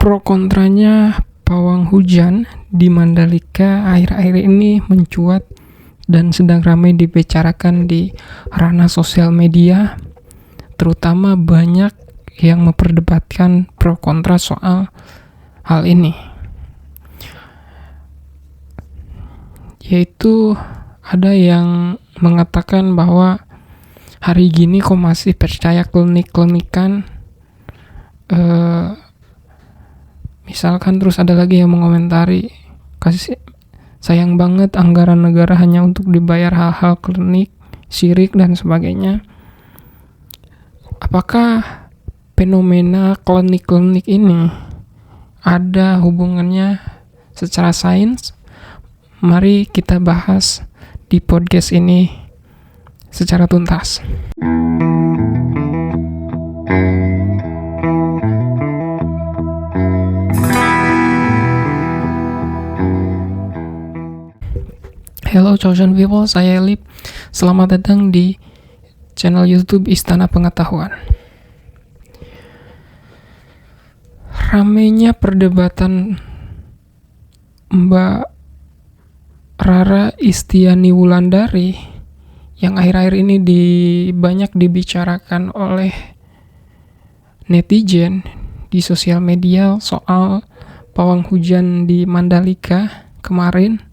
pro kontranya pawang hujan di Mandalika akhir-akhir ini mencuat dan sedang ramai dibicarakan di ranah sosial media, terutama banyak yang memperdebatkan pro kontra soal hal ini, yaitu ada yang mengatakan bahwa hari gini kok masih percaya klinik-klinikan, misalkan. Terus ada lagi yang mengomentari, kasih sayang banget anggaran negara hanya untuk dibayar hal-hal klinik, syirik dan sebagainya. Apakah fenomena klinik-klinik ini ada hubungannya secara sains? Mari kita bahas di podcast ini secara tuntas. Hello chosen people, saya Elip. Selamat datang di channel YouTube Istana Pengetahuan. Ramainya perdebatan Mbak Rara Istiani Wulandari yang akhir-akhir ini banyak dibicarakan oleh netizen di sosial media soal pawang hujan di Mandalika kemarin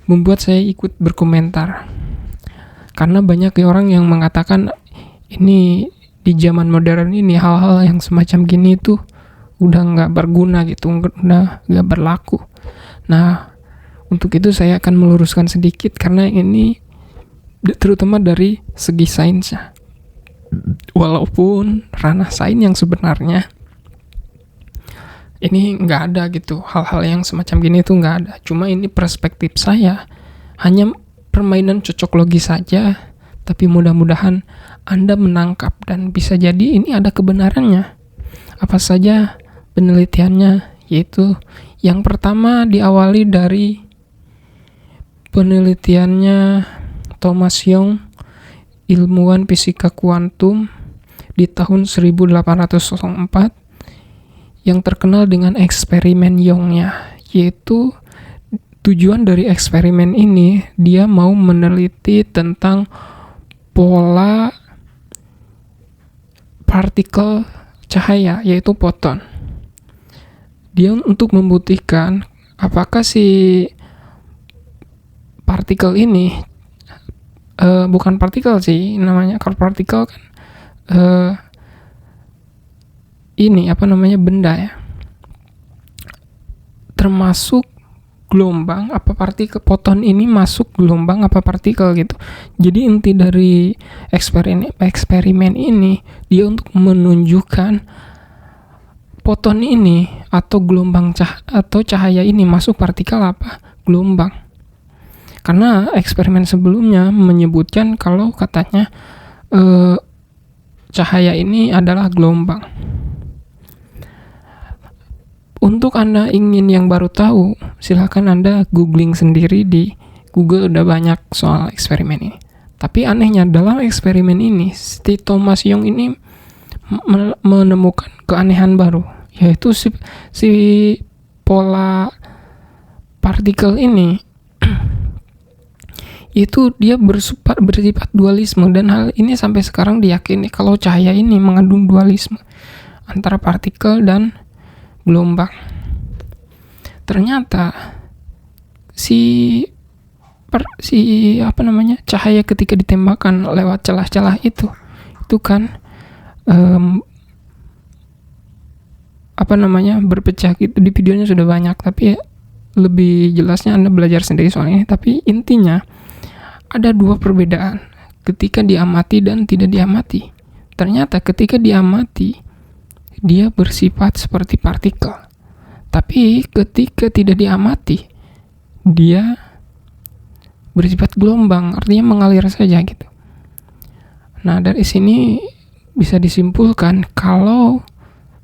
membuat saya ikut berkomentar. Karena banyak orang yang mengatakan ini di zaman modern ini hal-hal yang semacam gini tuh udah nggak berguna gitu, udah nggak berlaku. Nah, untuk itu saya akan meluruskan sedikit karena ini terutama dari segi sainsnya. Walaupun ranah sains yang sebenarnya ini nggak ada gitu, hal-hal yang semacam gini tuh nggak ada. Cuma ini perspektif saya, hanya permainan cocok logis saja, tapi mudah-mudahan Anda menangkap dan bisa jadi ini ada kebenarannya. Apa saja penelitiannya? Yaitu yang pertama diawali dari penelitiannya Thomas Young, ilmuwan fisika kuantum di tahun 1804, yang terkenal dengan eksperimen Young-nya, yaitu tujuan dari eksperimen ini dia mau meneliti tentang pola partikel cahaya, yaitu foton. Dia untuk membuktikan apakah si partikel ini bukan partikel sih namanya, kalau partikel kan benda ya, termasuk gelombang apa partikel. Foton ini masuk gelombang apa partikel gitu. Jadi inti dari eksperimen ini dia untuk menunjukkan foton ini atau gelombang atau cahaya ini masuk partikel apa gelombang. Karena eksperimen sebelumnya menyebutkan kalau katanya cahaya ini adalah gelombang. Untuk Anda ingin yang baru tahu, silakan Anda googling sendiri di Google, udah banyak soal eksperimen ini. Tapi anehnya dalam eksperimen ini, si Thomas Young ini menemukan keanehan baru, yaitu si pola partikel ini itu dia bersifat dualisme, dan hal ini sampai sekarang diyakini kalau cahaya ini mengandung dualisme antara partikel dan gelombang. Ternyata cahaya ketika ditembakkan lewat celah-celah itu kan berpecah gitu. Di videonya sudah banyak, tapi lebih jelasnya Anda belajar sendiri soal ini. Tapi intinya ada dua perbedaan ketika diamati dan tidak diamati. Ternyata ketika diamati dia bersifat seperti partikel, tapi ketika tidak diamati dia bersifat gelombang, artinya mengalir saja gitu. Nah, dari sini bisa disimpulkan kalau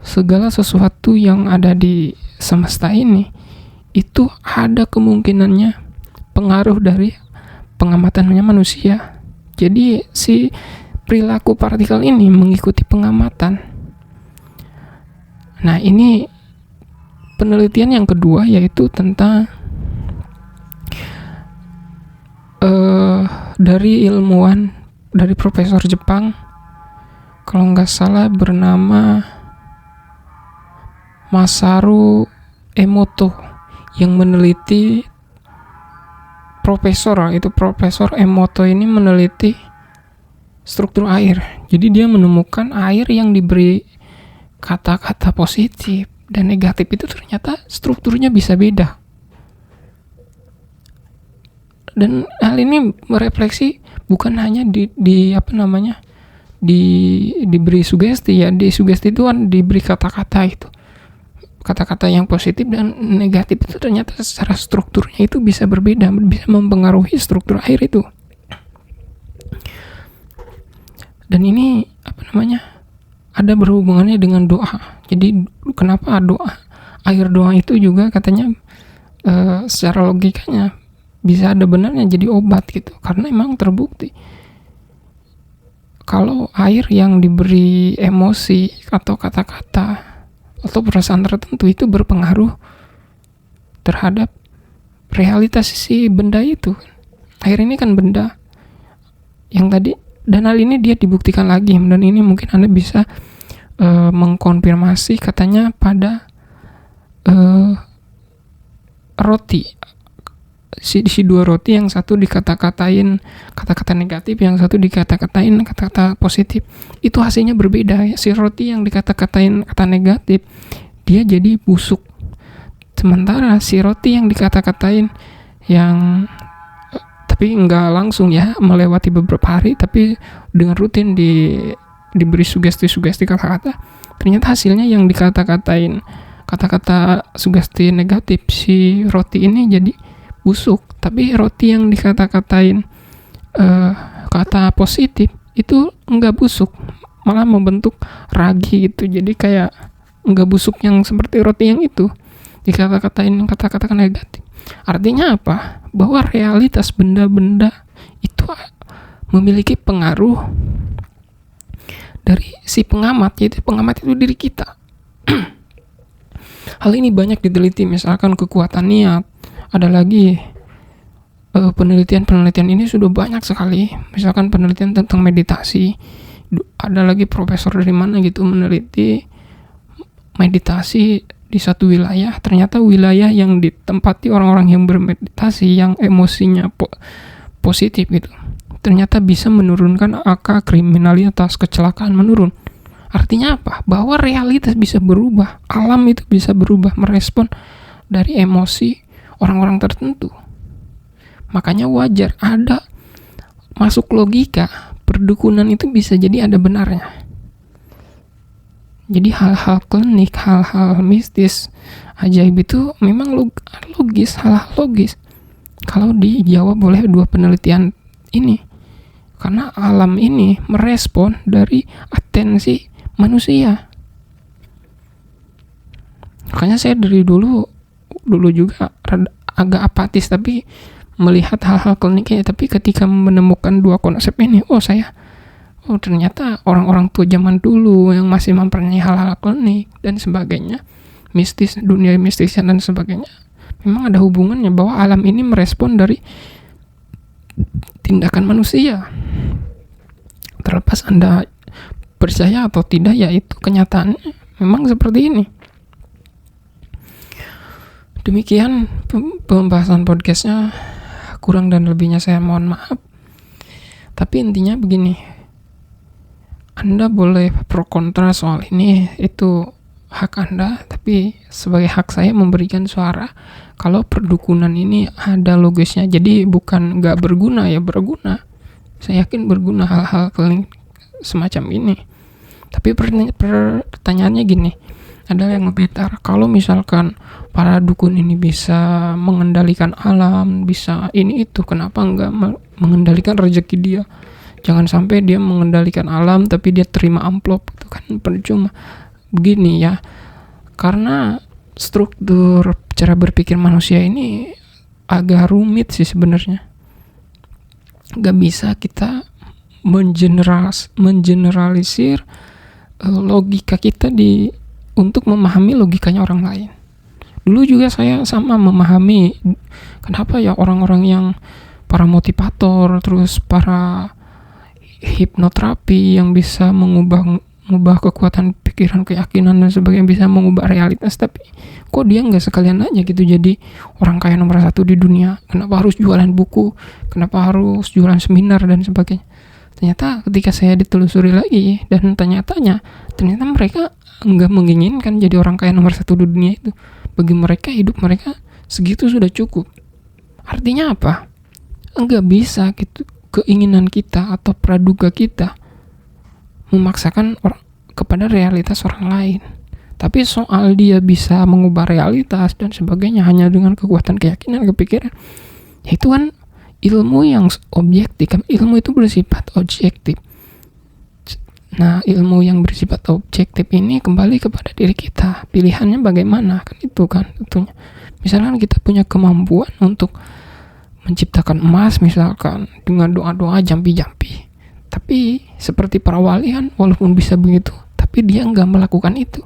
segala sesuatu yang ada di semesta ini itu ada kemungkinannya pengaruh dari pengamatannya manusia. Jadi si perilaku partikel ini mengikuti pengamatan. Nah, ini penelitian yang kedua yaitu tentang dari ilmuwan, dari profesor Jepang, kalau nggak salah bernama Masaru Emoto, yang meneliti Profesor Emoto ini meneliti struktur air. Jadi dia menemukan air yang diberi kata-kata positif dan negatif itu ternyata strukturnya bisa beda. Dan hal ini merefleksi bukan hanya diberi sugesti ya, di sugesti itu kan diberi kata-kata itu. Kata-kata yang positif dan negatif itu ternyata secara strukturnya itu bisa berbeda, bisa mempengaruhi struktur air itu. Dan ini ada berhubungannya dengan doa. Jadi kenapa air doa itu juga katanya secara logikanya bisa ada benarnya jadi obat gitu, karena emang terbukti kalau air yang diberi emosi atau kata-kata atau perasaan tertentu itu berpengaruh terhadap realitas si benda itu. Air ini kan benda yang tadi, dan hal ini dia dibuktikan lagi, dan ini mungkin Anda bisa mengkonfirmasi katanya pada roti. Si dua roti, yang satu dikata-katain kata-kata negatif, yang satu dikata-katain kata-kata positif, itu hasilnya berbeda ya. Si roti yang dikata-katain kata negatif dia jadi busuk, sementara si roti yang dikata-katain yang tapi nggak langsung ya, melewati beberapa hari tapi dengan rutin diberi sugesti kata-kata, ternyata hasilnya yang dikata-katain kata-kata sugesti negatif si roti ini jadi busuk, tapi roti yang dikata-katain kata positif itu enggak busuk, malah membentuk ragi gitu. Jadi kayak enggak busuk yang seperti roti yang itu dikata-katain kata-kata negatif. Artinya apa? Bahwa realitas benda-benda itu memiliki pengaruh dari si pengamat, yaitu pengamat itu diri kita. Hal ini banyak diteliti, misalkan kekuatan niat. Ada lagi penelitian ini sudah banyak sekali, misalkan penelitian tentang meditasi. Ada lagi profesor dari mana gitu meneliti meditasi di satu wilayah, ternyata wilayah yang ditempati orang-orang yang bermeditasi yang emosinya positif gitu, ternyata bisa menurunkan angka kriminalitas, kecelakaan menurun. Artinya apa? Bahwa realitas bisa berubah, alam itu bisa berubah merespon dari emosi orang-orang tertentu. Makanya wajar ada masuk logika, perdukunan itu bisa jadi ada benarnya. Jadi hal-hal klinik, hal-hal mistis, ajaib itu memang logis, hal-hal logis kalau dijawab oleh dua penelitian ini. Karena alam ini merespon dari atensi manusia. Makanya saya dari dulu juga agak apatis tapi melihat hal-hal kliniknya, tapi ketika menemukan dua konsep ini, ternyata orang-orang tua zaman dulu yang masih mempercayai hal-hal klinik dan sebagainya, mistis, dunia mistis dan sebagainya, memang ada hubungannya bahwa alam ini merespon dari tindakan manusia. Terlepas Anda percaya atau tidak, ya itu kenyataannya memang seperti ini. Demikian pembahasan podcastnya, kurang dan lebihnya saya mohon maaf. Tapi intinya begini, Anda boleh pro kontra soal ini, itu hak Anda, tapi sebagai hak saya memberikan suara kalau perdukunan ini ada logisnya. Jadi bukan nggak berguna, ya berguna. Saya yakin berguna hal-hal klinik semacam ini. Tapi pertanyaannya gini, ada yang ngebetar, kalau misalkan para dukun ini bisa mengendalikan alam, bisa ini itu, kenapa nggak mengendalikan rezeki dia? Jangan sampai dia mengendalikan alam tapi dia terima amplop, itu kan percuma. Begini ya, karena struktur cara berpikir manusia ini agak rumit sih sebenarnya. Gak bisa kita mengeneralisir logika kita untuk memahami logikanya orang lain. Dulu juga saya sama memahami kenapa ya orang-orang yang para motivator, terus para hipnoterapi yang bisa mengubah kekuatan pikiran, keyakinan dan sebagainya, bisa mengubah realitas, tapi kok dia nggak sekalian aja gitu jadi orang kaya nomor 1 di dunia. Kenapa harus jualan buku, kenapa harus jualan seminar dan sebagainya. Ternyata ketika saya ditelusuri lagi dan tanya-tanya, ternyata mereka nggak menginginkan jadi orang kaya nomor 1 di dunia itu. Bagi mereka, hidup mereka segitu sudah cukup. Artinya apa? Nggak bisa gitu keinginan kita atau praduga kita memaksakan kepada realitas orang lain. Tapi soal dia bisa mengubah realitas dan sebagainya hanya dengan kekuatan keyakinan, kepikiran, itu kan ilmu yang objektif. Kan ilmu itu bersifat objektif. Nah, ilmu yang bersifat objektif ini kembali kepada diri kita. Pilihannya bagaimana? Kan itu kan tentunya. Misalkan kita punya kemampuan untuk menciptakan emas misalkan dengan doa-doa jampi-jampi. Tapi seperti para wali kan, walaupun bisa begitu, tapi dia nggak melakukan itu.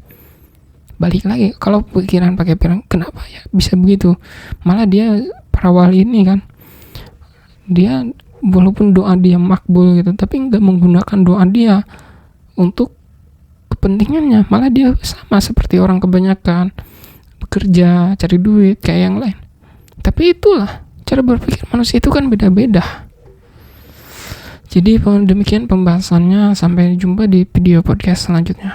Balik lagi, kalau pikiran pakai pikiran, kenapa ya bisa begitu? Malah dia, para wali ini kan, dia walaupun doa dia makbul gitu, tapi nggak menggunakan doa dia untuk kepentingannya. Malah dia sama seperti orang kebanyakan, bekerja, cari duit, kayak yang lain. Tapi itulah, cara berpikir manusia itu kan beda-beda. Jadi demikian pembahasannya, sampai jumpa di video podcast selanjutnya.